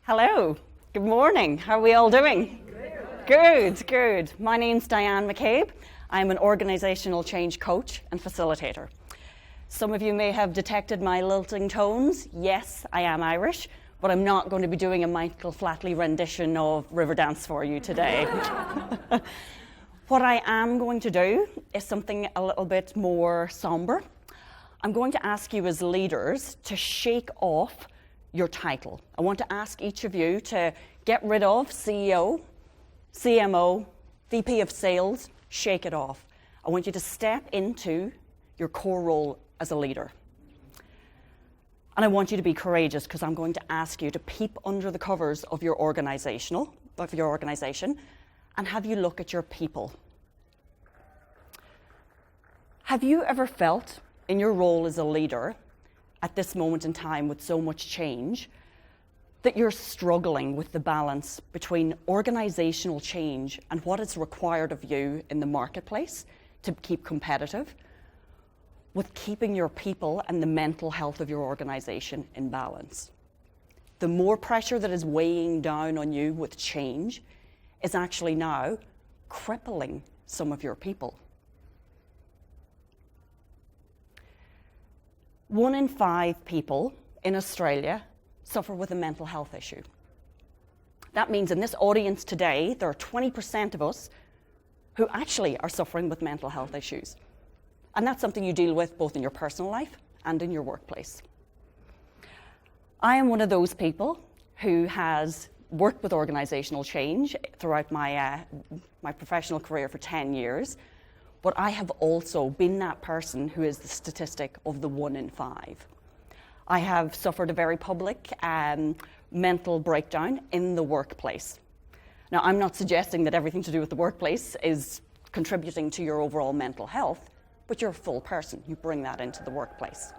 Hello, good morning. How are we all doing? Good. My name's Diane McCabe. I'm an organisational change coach and facilitator. Some of you may have detected my lilting tones. Yes, I am Irish, but I'm not going to be doing a Michael Flatley rendition of Riverdance for you today. What I am going to do is something a little bit more somber. I'm going to ask you as leaders to shake off your title. I want to ask each of you to get rid of CEO, CMO, VP of Sales, shake it off. I want you to step into your core role as a leader. And I want you to be courageous because I'm going to ask you to peep under the covers of your organization and have you look at your people. Have you ever felt in your role as a leader at this moment in time with so much change that you're struggling with the balance between organizational change and what is required of you in the marketplace to keep competitive, with keeping your people and the mental health of your organization in balance? The more pressure that is weighing down on you with change is actually now crippling some of your people. 1 in 5 people in Australia suffer with a mental health issue. That means in this audience today, there are 20% of us who actually are suffering with mental health issues. And that's something you deal with both in your personal life and in your workplace. I am one of those people who has worked with organizational change throughout my professional career for 10 years. But I have also been that person who is the statistic of the 1 in 5. I have suffered a very public mental breakdown in the workplace. Now, I'm not suggesting that everything to do with the workplace is contributing to your overall mental health, but you're a full person. You bring that into the workplace.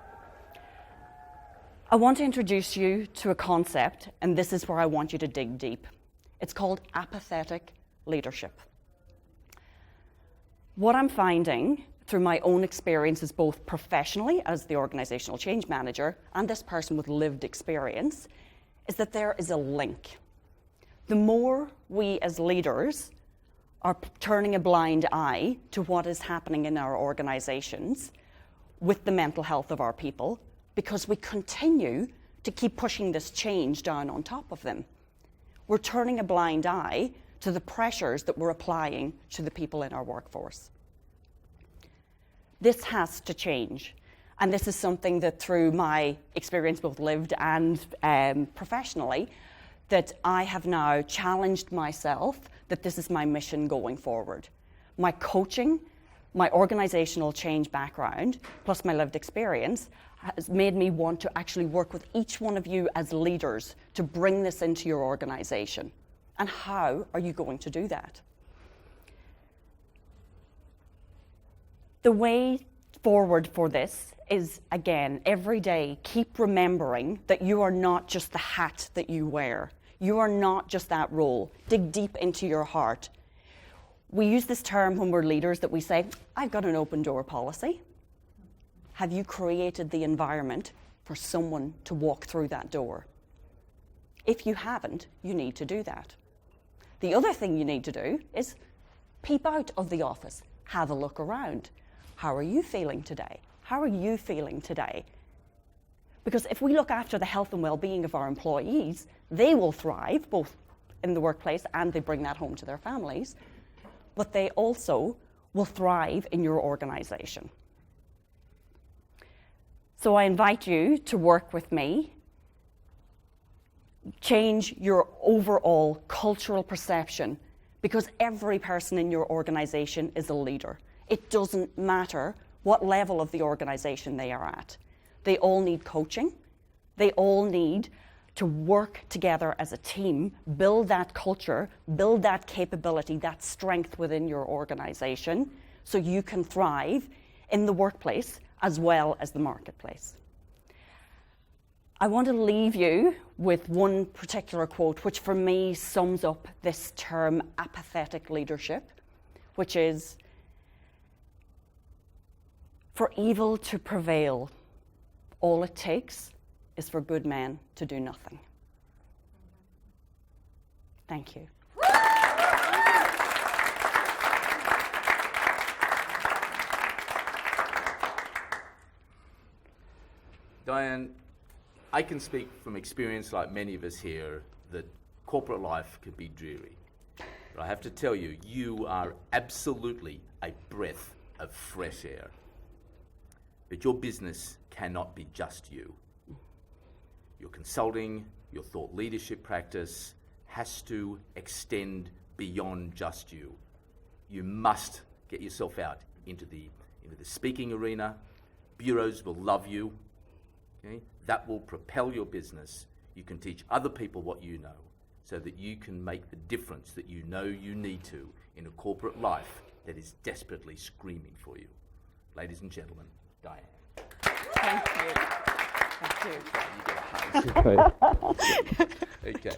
I want to introduce you to a concept, and this is where I want you to dig deep. It's called apathetic leadership. What I'm finding through my own experiences, both professionally as the organizational change manager and this person with lived experience, is that there is a link. The more we as leaders are turning a blind eye to what is happening in our organizations with the mental health of our people, because we continue to keep pushing this change down on top of them, we're turning a blind eye to the pressures that we're applying to the people in our workforce. This has to change. And this is something that through my experience, both lived and professionally, that I have now challenged myself that this is my mission going forward. My coaching, my organizational change background, plus my lived experience, has made me want to actually work with each one of you as leaders to bring this into your organization. And how are you going to do that? The way forward for this is, again, every day, keep remembering that you are not just the hat that you wear. You are not just that role. Dig deep into your heart. We use this term when we're leaders that we say, I've got an open door policy. Have you created the environment for someone to walk through that door? If you haven't, you need to do that. The other thing you need to do is peep out of the office, have a look around. How are you feeling today? How are you feeling today? Because if we look after the health and well-being of our employees, they will thrive both in the workplace and they bring that home to their families, but they also will thrive in your organization. So I invite you to work with me. Change your overall cultural perception, because every person in your organization is a leader. It doesn't matter what level of the organization they are at. They all need coaching. They all need to work together as a team, build that culture, build that capability, that strength within your organization so you can thrive in the workplace as well as the marketplace. I want to leave you with one particular quote, which for me sums up this term apathetic leadership, which is, for evil to prevail, all it takes is for good men to do nothing. Thank you. Diane, I can speak from experience, like many of us here, that corporate life can be dreary. But I have to tell you, you are absolutely a breath of fresh air. But your business cannot be just you. Your consulting, your thought leadership practice has to extend beyond just you. You must get yourself out into the speaking arena. Bureaus will love you. Okay? That will propel your business. You can teach other people what you know so that you can make the difference that you know you need to in a corporate life that is desperately screaming for you. Ladies and gentlemen, Diane. Thank you. Thank you. You get a hug. Okay.